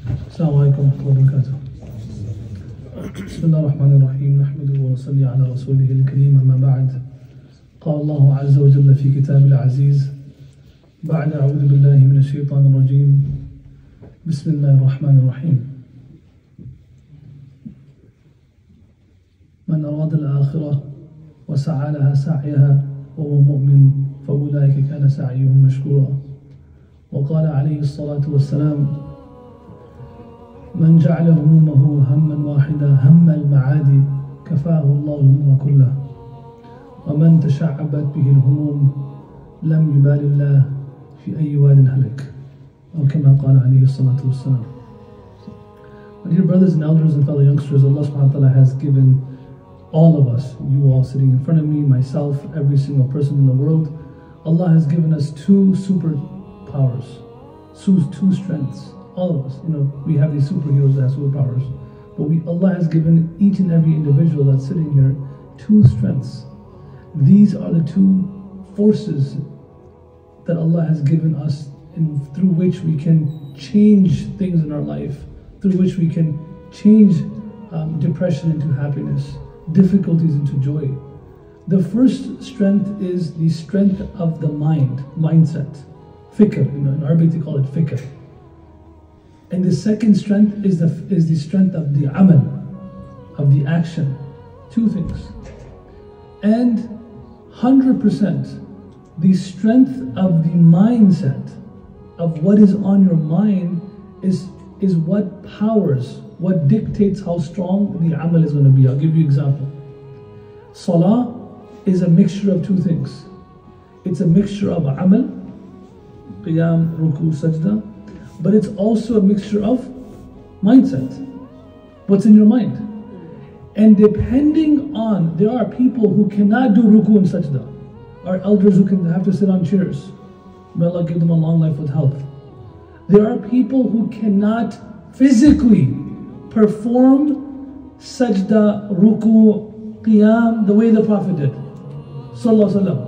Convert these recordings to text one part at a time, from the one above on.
السلام عليكم ورحمة الله وبركاته. بسم الله الرحمن الرحيم نحمده ونصلي على رسوله الكريم أما بعد. قال الله عز وجل في كتاب العزيز بعد أعوذ بالله من الشيطان الرجيم بسم الله الرحمن الرحيم. من أراد الآخرة وسعى لها سعيها وهو مؤمن فأولئك كان سعيهم مشكورا. وقال عليه الصلاة والسلام من جعل همومه هما واحدا هم المعادي كفاه الله الهموم كله ومن تشعبت به الهموم لم يبال الله في أي واد هلك أو كما قال عليه الصلاة والسلام. My dear brothers and elders and fellow youngsters, Allah subhanahu wa ta'ala has given all of us, you all sitting in front of me, myself, every single person in the world, Allah has given us two superpowers, two strengths. All of us, we have these superheroes that have superpowers, but Allah has given each and every individual that's sitting here two strengths. These are the two forces that Allah has given us, and through which we can change things in our life, through which we can change depression into happiness, difficulties into joy. The first strength is the strength of the mindset, fikr. In Arabic they call it fikr. And the second strength is the strength of the amal, of the action. Two things. And 100% the strength of the mindset, of what is on your mind, is what powers, what dictates how strong the amal is going to be. I'll give you an example. Salah is a mixture of two things. It's a mixture of amal, qiyam, ruku, sajda, but it's also a mixture of mindset. What's in your mind? And depending on, there are people who cannot do ruku and sajda. Our elders who can have to sit on chairs. May Allah give them a long life with health. There are people who cannot physically perform sajda, ruku, qiyam the way the Prophet did, sallallahu alaihi wasallam.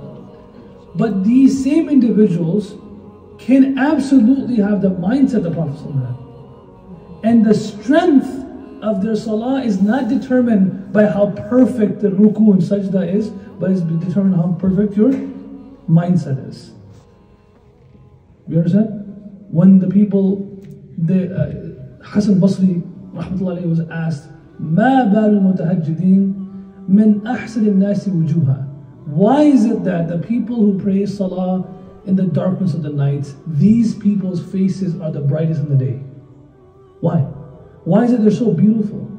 But these same individuals can absolutely have the mindset the Prophet had. And the strength of their salah is not determined by how perfect the ruku and sajda is, but it's determined how perfect your mindset is. You understand? When the people, Hasan Basri rahmatullahi was asked, "Ma balu mutahajjidin min ahsan al-nasi wujuha." Why is it that the people who pray salah in the darkness of the night, these people's faces are the brightest in the day? Why? Why is it they're so beautiful?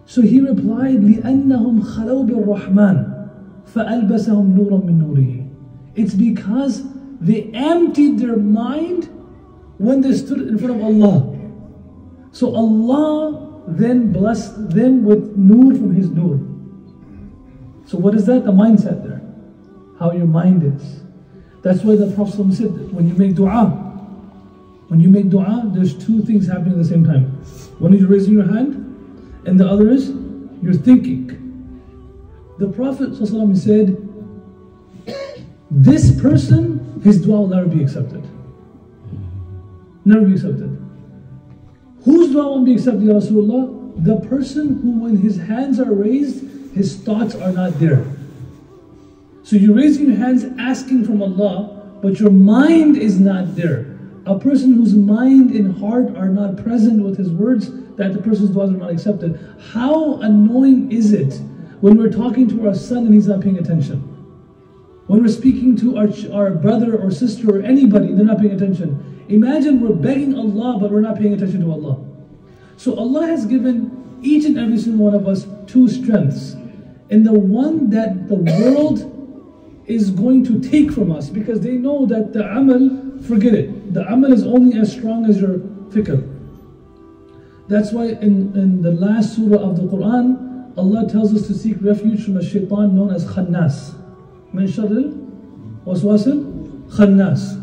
So he replied, لِأَنَّهُمْ خَلَوْا بِالرَّحْمَنِ فَأَلْبَسَهُمْ نُورًا مِّن نُورِهِ. It's because they emptied their mind when they stood in front of Allah. So Allah then blessed them with nur from His nur. So what is that? The mindset there. How your mind is. That's why the Prophet said, when you make dua, there's two things happening at the same time. One is you're raising your hand, and the other is you're thinking. The Prophet ﷺ said, this person, his dua will never be accepted. Never be accepted. Whose dua won't be accepted, Ya Rasulullah? The person who, when his hands are raised, his thoughts are not there. So you're raising your hands asking from Allah, but your mind is not there. A person whose mind and heart are not present with his words, that the person's du'as are not accepted. How annoying is it when we're talking to our son and he's not paying attention? When we're speaking to our brother or sister or anybody, they're not paying attention. Imagine we're begging Allah, but we're not paying attention to Allah. So Allah has given each and every single one of us two strengths. And the one that the world is going to take from us, because they know that the amal, forget it. The amal is only as strong as your fikr. That's why in the last surah of the Quran, Allah tells us to seek refuge from a shaitan known as khannas. Min sharril waswasil khannas.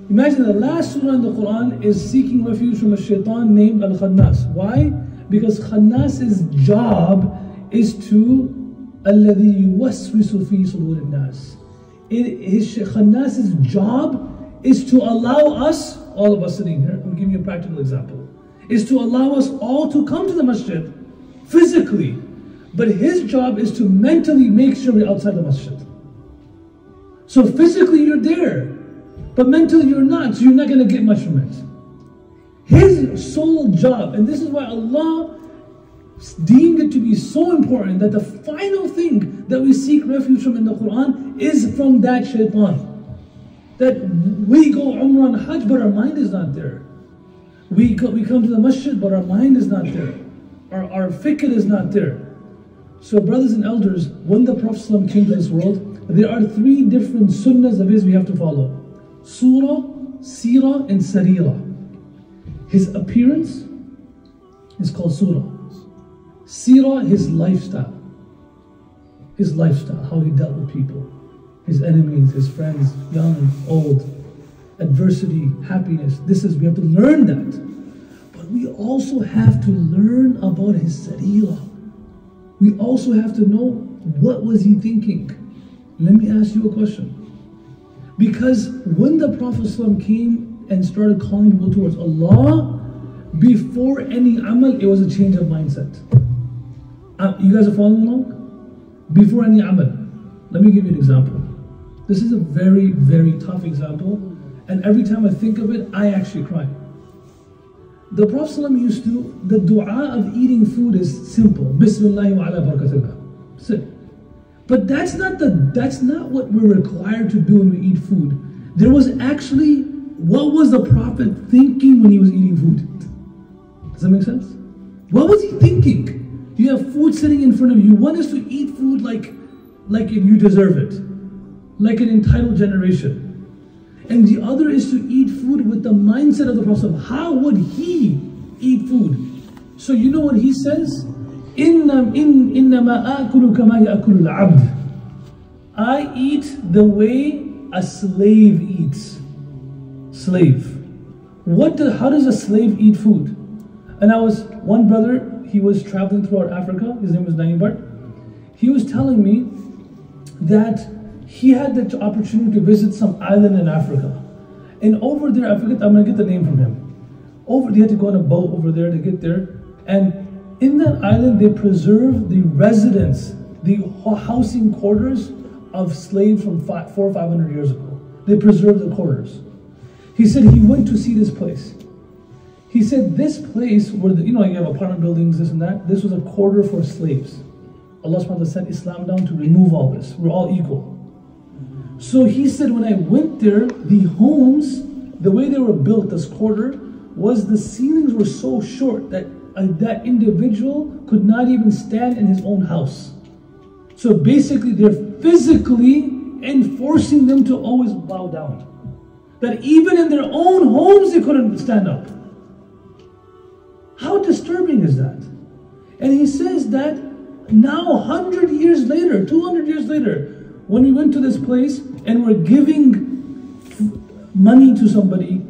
Imagine the last surah in the Quran is seeking refuge from a shaitan named al-khannas. Why? Because khannas' job is to alladhi yuwaswisu fi sudur nas. His khannas' job is to allow us, all of us sitting here, I'm giving you a practical example. is to allow us all to come to the masjid physically. But his job is to mentally make sure we're outside the masjid. So physically you're there, but mentally you're not, so you're not going to get much from it. His sole job, and this is why Allah deemed it to be so important, that the final thing that we seek refuge from in the Quran is from that shaitan. That we go Umrah and Hajj, but our mind is not there. We come to the masjid, but our mind is not there. Our fikr is not there. So brothers and elders, when the Prophet ﷺ came to this world, there are 3 different sunnahs of his we have to follow. Surah, Seerah, and Sarira. His appearance is called Surah. Seerah, his lifestyle. His lifestyle, how he dealt with people. His enemies, his friends, young, old. Adversity, happiness. We have to learn that. But we also have to learn about his Sarira. We also have to know, what was he thinking? Let me ask you a question. Because when the Prophet ﷺ came and started calling people towards Allah, before any amal, it was a change of mindset. You guys are following along? Before any amal. Let me give you an example. This is a very, very tough example. And every time I think of it, I actually cry. The Prophet ﷺ the dua of eating food is simple. Bismillah wa ala barakatillah. That's it. But that's not what we're required to do when we eat food. There was actually, what was the Prophet thinking when he was eating food? Does that make sense? What was he thinking? You have food sitting in front of you. You want us to eat food like you deserve it. Like an entitled generation. And the other is to eat food with the mindset of the Prophet. How would he eat food? So you know what he says? إِنَّمَا آكُلُ كَمَا يَأْكُلُ الْعَبْدِ. I eat the way a slave eats. Slave. How does a slave eat food? And one brother, he was traveling throughout Africa. His name was Naimbar. He was telling me that he had the opportunity to visit some island in Africa. And over there, I'm going to get the name from him. They had to go on a boat over there to get there. And in that island, they preserve the residence, the housing quarters of slaves from 400 or 500 years ago. They preserve the quarters. He said he went to see this place. He said this place where, you have apartment buildings, this and that, this was a quarter for slaves. Allah subhanahu wa ta'ala sent Islam down to remove all this. We're all equal. So he said, when I went there, the homes, the way they were built, this quarter, was the ceilings were so short that that individual could not even stand in his own house. So basically, they're physically enforcing them to always bow down. That even in their own homes, they couldn't stand up. How disturbing is that? And he says that now, 100 years later, 200 years later, when we went to this place and we're giving money to somebody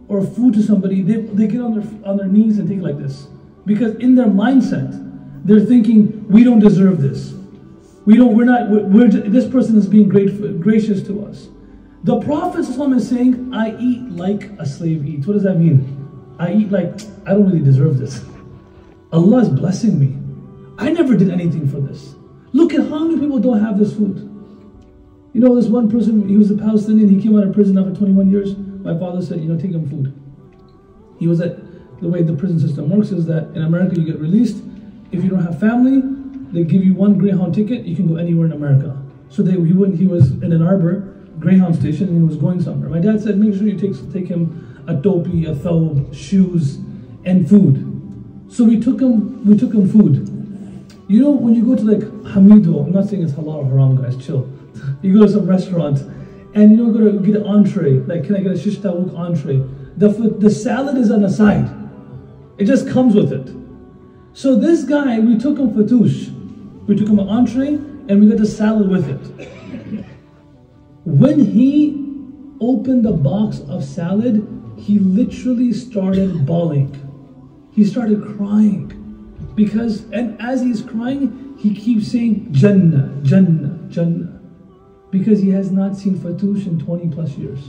or food to somebody, they get on their knees and take like this. Because in their mindset, they're thinking, we don't deserve this. This person is being gracious to us. The Prophet ﷺ is saying, I eat like a slave eats. What does that mean? I eat like, I don't really deserve this. Allah is blessing me. I never did anything for this. Look at how many people don't have this food. This one person, he was a Palestinian, he came out of prison after 21 years. My father said, take him food. The way the prison system works is that in America you get released. If you don't have family, they give you one Greyhound ticket, you can go anywhere in America. So he was in Ann Arbor, Greyhound station, and he was going somewhere. My dad said, make sure you take him a topi, a thawb, shoes, and food. So we took him food. When you go to like Hamido, I'm not saying it's halal or haram, guys, chill. You go to some restaurant and go to get an entree, like can I get a shish tawuk entree? The salad is on the side. It just comes with it. So this guy, we took him fatouche. We took him an entree and we got the salad with it. When he opened the box of salad, he literally started bawling. He started crying. And as he's crying, he keeps saying, Jannah, Jannah, Jannah. Because he has not seen fatouche in 20 plus years.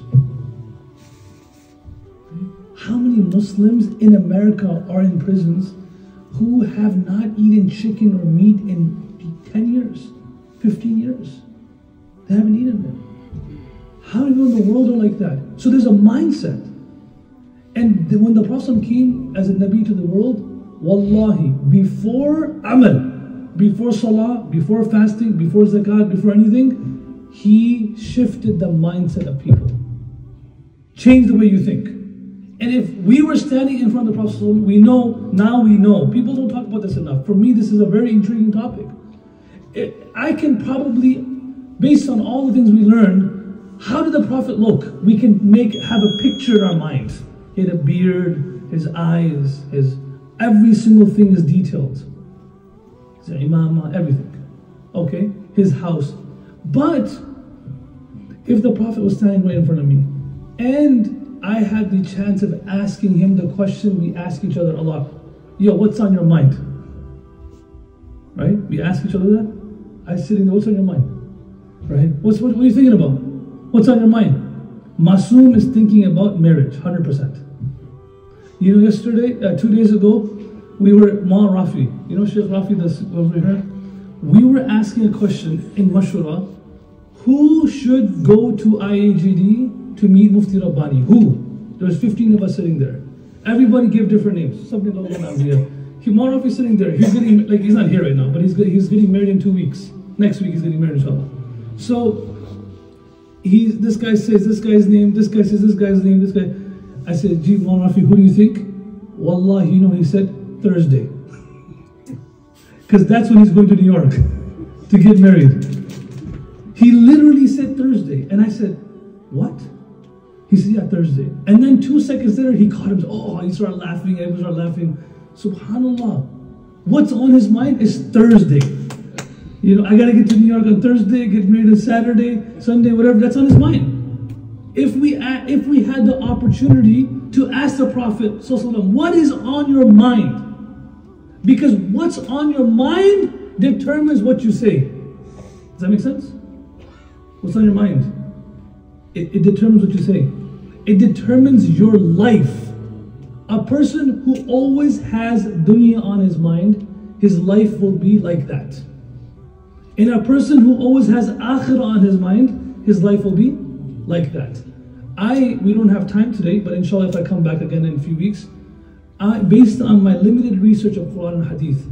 how many Muslims in America are in prisons who have not eaten chicken or meat in 10 years, 15 years? They haven't eaten it. How many people in the world are like that? So there's a mindset. And when the Prophet came as a Nabi to the world, wallahi, before amal, before salah, before fasting, before zakat, before anything, he shifted the mindset of people. Changed the way you think. And if we were standing in front of the Prophet, now we know. People don't talk about this enough. For me, this is a very intriguing topic. I can probably, based on all the things we learned, how did the Prophet look? We can have a picture in our mind. He had a beard, his eyes, every single thing is detailed. His imamah, everything. Okay? His house. But if the Prophet was standing right in front of me, and I had the chance of asking him the question we ask each other a lot, yo, what's on your mind? Right? We ask each other that. I sitting there, what's on your mind? Right? What are you thinking about? What's on your mind? Masoom is thinking about marriage, 100%. You know, yesterday, 2 days ago, we were Ma Rafi. You know Sheikh Rafi that's over here? We were asking a question in Mashura. Who should go to IAGD to meet Mufti Rabbani? Who? There was 15 of us sitting there. Everybody gave different names. Something like that. Ma Rafi sitting there. He's getting, he's not here right now, but he's getting married in 2 weeks. Next week he's getting married, inshallah. So, this guy says this guy's name, this guy says this guy's name, this guy. I said, Gee, Ma Rafi, who do you think? Wallahi, you know what he said? Thursday. Because that's when he's going to New York to get married. He literally said Thursday. And I said, what? He said, yeah, Thursday. And then 2 seconds later, he caught him. Oh, he started laughing. Everyone started laughing. SubhanAllah. What's on his mind is Thursday. You know, I got to get to New York on Thursday, get married on Saturday, Sunday, whatever. That's on his mind. If we had the opportunity to ask the Prophet, what is on your mind? Because what's on your mind determines what you say. Does that make sense? What's on your mind? It determines what you say. It determines your life. A person who always has dunya on his mind, his life will be like that. And a person who always has akhirah on his mind, his life will be like that. We don't have time today, but inshallah if I come back again in a few weeks, based on my limited research of Quran and Hadith,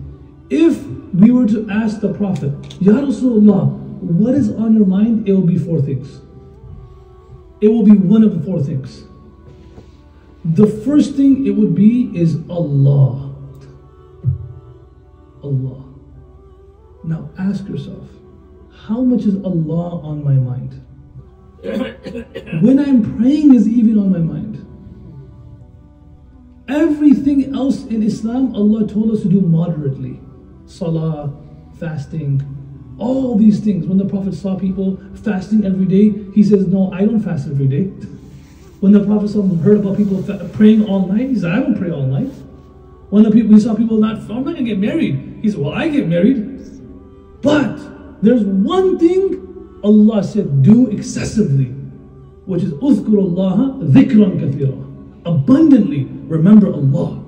if we were to ask the Prophet, Ya Rasulullah, what is on your mind? It will be 4 things. It will be one of the 4 things. The first thing it would be is Allah. Allah. Now ask yourself, how much is Allah on my mind? When I'm praying is even on my mind. Everything else in Islam, Allah told us to do moderately. Salah, fasting, all these things. When the Prophet saw people fasting every day, he says, no, I don't fast every day. When the Prophet heard about people praying all night, he said, I don't pray all night. When we saw people I'm not going to get married. He said, well, I get married. But there's one thing Allah said, do excessively, which is Uzkurullaha dhikran kathira. Abundantly remember Allah.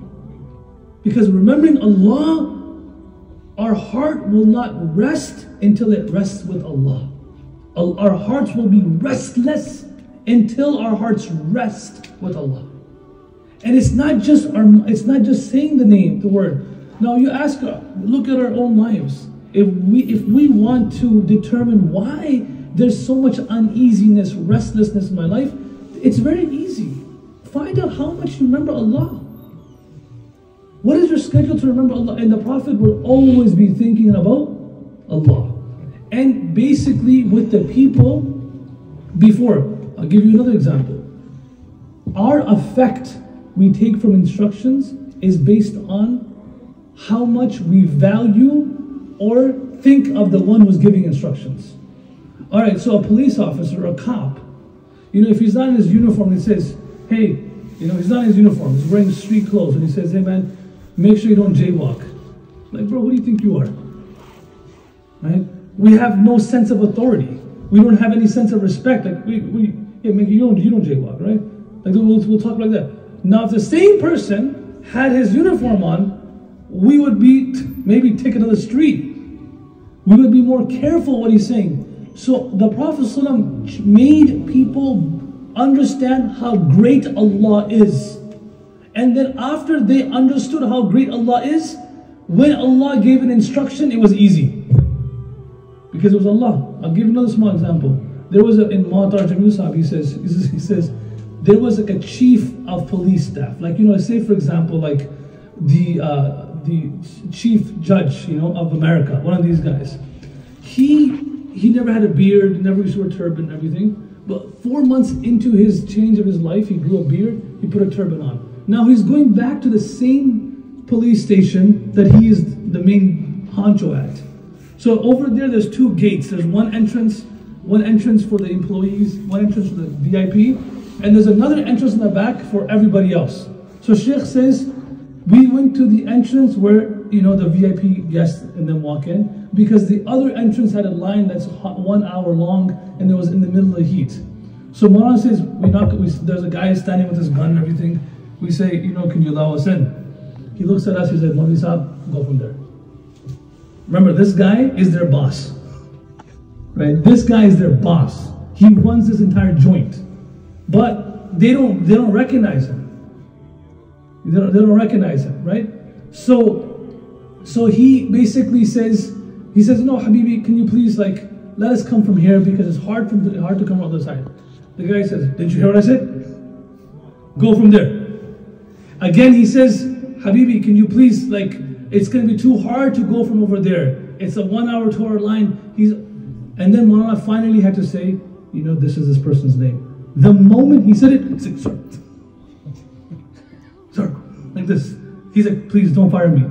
Because remembering Allah, our heart will not rest until it rests with Allah. Our hearts will be restless until our hearts rest with Allah. And it's not just saying the word. Now you look at our own lives. If we want to determine why there's so much uneasiness, restlessness in my life, it's very easy. Find out how much you remember Allah. What is your schedule to remember Allah? And the Prophet will always be thinking about Allah. And basically with the people before, I'll give you another example. Our effect we take from instructions is based on how much we value or think of the one who's giving instructions. Alright, so a police officer or a cop, if he's not in his uniform and he says, hey, he's not in his uniform, he's wearing street clothes, and he says, hey man, make sure you don't jaywalk. Like, bro, who do you think you are? Right? We have no sense of authority. We don't have any sense of respect. Like, you don't jaywalk, right? Like, we'll talk like that. Now if the same person had his uniform on, we would be maybe taken to the street. We would be more careful what he's saying. So the Prophet ﷺ made people understand how great Allah is. And then after they understood how great Allah is, when Allah gave an instruction, it was easy. Because it was Allah. I'll give you another small example. There was in Mu'atar Jamil he says, there was like a chief of police staff. Like, say for example, like the chief judge, of America, one of these guys. He never had a beard, never used to wear a turban and everything. But 4 months into his change of his life, he grew a beard, he put a turban on. Now he's going back to the same police station that he is the main honcho at. So over there's 2 gates. There's one entrance for the employees, one entrance for the VIP, and there's another entrance in the back for everybody else. So Sheikh says, we went to the entrance where, the VIP guests and then walk in, because the other entrance had a line that's 1 hour long and it was in the middle of the heat. So Maulana says, there's a guy standing with his gun and everything. We say, can you allow us in? He looks at us, he said, Maulvi Sahab, go from there. Remember, this guy is their boss. Right? This guy is their boss. He runs this entire joint. But they don't recognize him. They don't recognize him, right? So he basically says, no, Habibi, can you please let us come from here because it's hard to come on the other side. The guy says, didn't you hear what I said? Go from there. Again he says, Habibi, can you please, it's going to be too hard to go from over there. It's a 1 hour, 2 hour line. And then Maulana finally had to say, this is this person's name. The moment he said it, he said, sir, like this. He's like, please don't fire me.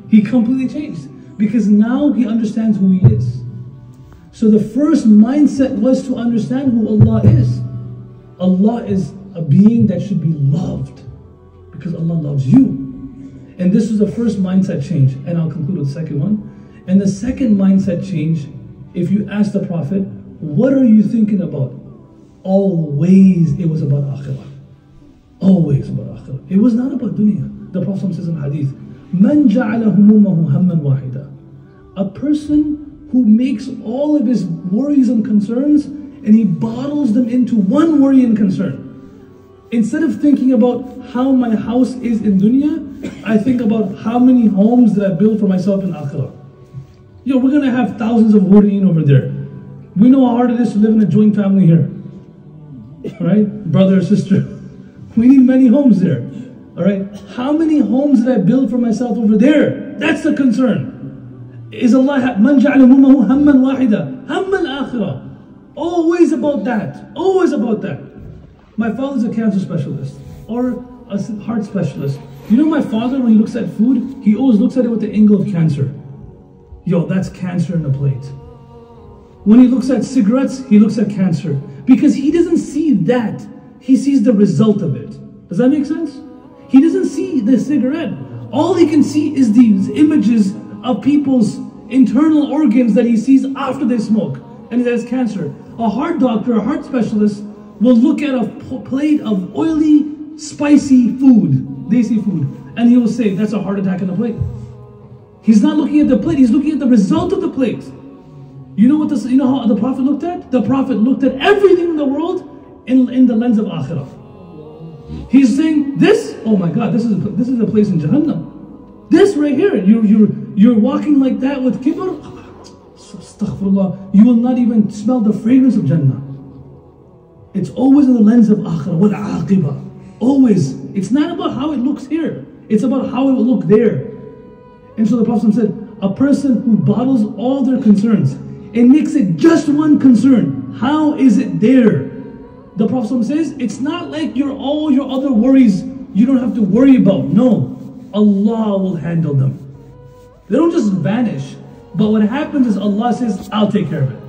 He completely changed because now he understands who he is. So the first mindset was to understand who Allah is. Allah is a being that should be loved because Allah loves you. And this was the first mindset change. And I'll conclude with the second one. And the second mindset change, if you ask the Prophet, what are you thinking about? Always it was about akhirah. Always about akhirah. It was not about dunya. The Prophet says in hadith, Man ja'ala humumahu hamman wahida. A person who makes all of his worries and concerns and he bottles them into one worry and concern. Instead of thinking about how my house is in dunya, I think about how many homes that I build for myself in akhirah. We're going to have thousands of hurriyeen over there. We know how hard it is to live in a joint family here. Alright? Brother or sister. We need many homes there. Alright? How many homes did I build for myself over there? That's the concern. Is Allah, man ja'ala humumahu hamman wahida. Hamman akhirah. Always about that. Always about that. My father's a cancer specialist or a heart specialist. My father, when he looks at food, he always looks at it with the angle of cancer. That's cancer in a plate. When he looks at cigarettes, he looks at cancer. Because he doesn't see that. He sees the result of it. Does that make sense? He doesn't see the cigarette. All he can see is these images of people's internal organs that he sees after they smoke. And he has cancer. A heart doctor, a heart specialist, will look at a plate of oily, spicy food, desi food, and he will say, that's a heart attack in the plate. He's not looking at the plate, he's looking at the result of the plate. You know how the Prophet looked at? The Prophet looked at everything in the world in the lens of akhirah. He's saying, this, oh my God, this is a place in Jahannam. This right here, you're walking like that with kibr, astaghfirullah, you will not even smell the fragrance of Jannah. It's always in the lens of akhirah, wal aqibah. Always. It's not about how it looks here. It's about how it will look there. And so the Prophet said, a person who bottles all their concerns and makes it just one concern, how is it there? The Prophet says, it's not like all your other worries you don't have to worry about. No, Allah will handle them. They don't just vanish. But what happens is Allah says, I'll take care of it.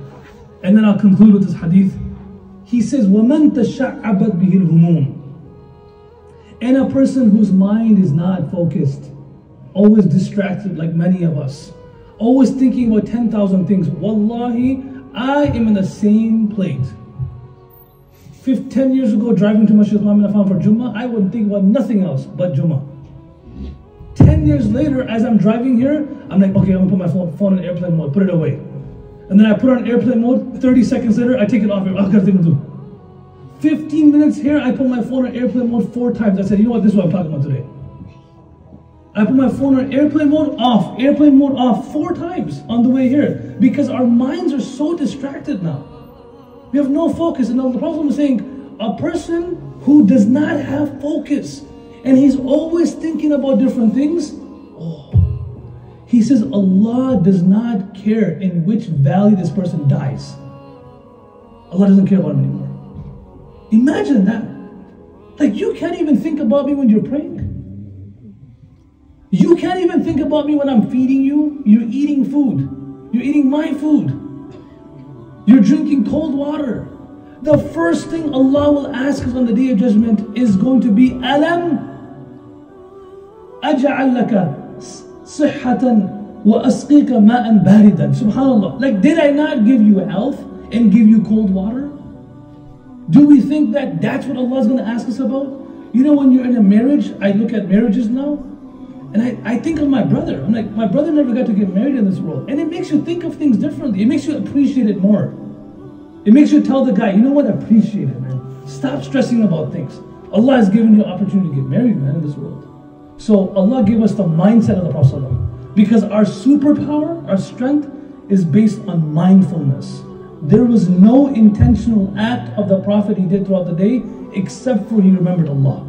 And then I'll conclude with this hadith. He says, وَمَنْ تَشَعَّبَتْ بِهِ الْهُمُومِ. And a person whose mind is not focused, always distracted like many of us, always thinking about 10,000 things. Wallahi, I am in the same plate. 10 years ago, driving to Masjid Rahman for Jummah, I would think about nothing else but Jummah. 10 years later, as I'm driving here, I'm like, okay, I'm gonna put my phone in airplane mode, put it away. And then I put it on airplane mode, 30 seconds later, I take it off. 15 minutes here, I put my phone on airplane mode 4 times. I said, you know what, this is what I'm talking about today. I put my phone on airplane mode off 4 times on the way here. Because our minds are so distracted now. We have no focus. And the Prophet was saying, a person who does not have focus, and he's always thinking about different things, he says Allah does not care in which valley this person dies. Allah doesn't care about him anymore. Imagine that. Like, you can't even think about me when you're praying. You can't even think about me when I'm feeding you. You're eating food. You're eating my food. You're drinking cold water. The first thing Allah will ask us on the Day of Judgment is going to be, Alam aj'al laka sihhatan wa asqika ma'an baridan. Subhanallah. Like, did I not give you health and give you cold water? Do we think that that's what Allah is going to ask us about? You know, when you're in a marriage, I look at marriages now, and I think of my brother. I'm like, my brother never got to get married in this world. And it makes you think of things differently. It makes you appreciate it more. It makes you tell the guy, you know what, appreciate it, man. Stop stressing about things. Allah has given you an opportunity to get married, man, in this world. So Allah gave us the mindset of the Prophet ﷺ, because our superpower, our strength, is based on mindfulness. There was no intentional act of the Prophet he did throughout the day except for he remembered Allah.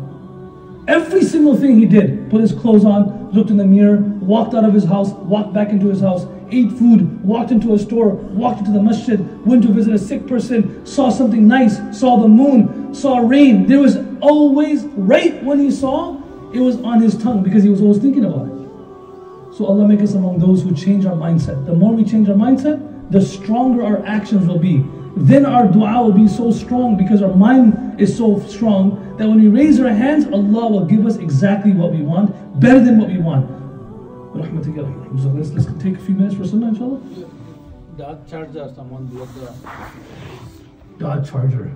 Every single thing he did, put his clothes on, looked in the mirror, walked out of his house, walked back into his house, ate food, walked into a store, walked into the masjid, went to visit a sick person, saw something nice, saw the moon, saw rain. There was always, right when he saw, it was on his tongue because he was always thinking about it. So Allah make us among those who change our mindset. The more we change our mindset, the stronger our actions will be. Then our dua will be so strong because our mind is so strong that when we raise our hands, Allah will give us exactly what we want, better than what we want. Let's take a few minutes for sunnah, inshallah. Dot charger, someone. Dot charger.